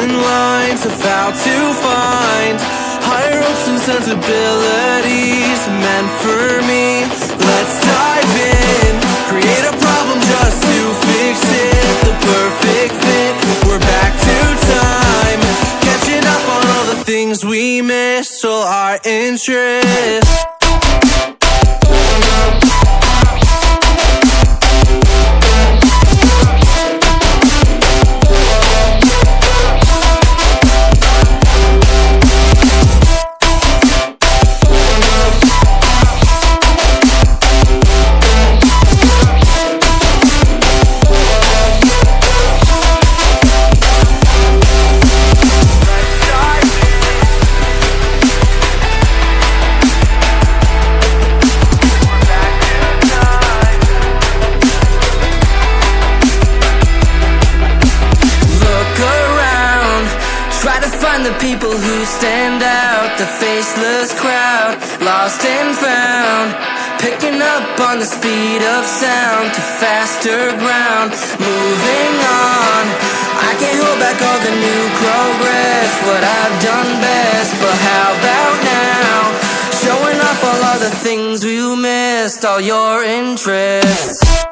thin lines of how to find higher hopes and sensibilities meant for me. Let's dive in, create a problem just to fix it. The perfect fit, we're back to time, catching up on all the things we missed, all our interests. The people who stand out, the faceless crowd, lost and found, picking up on the speed of sound to faster ground, moving on. I can't hold back all the new progress, what I've done best, but how about now, showing off all of the things we missed, all your interests.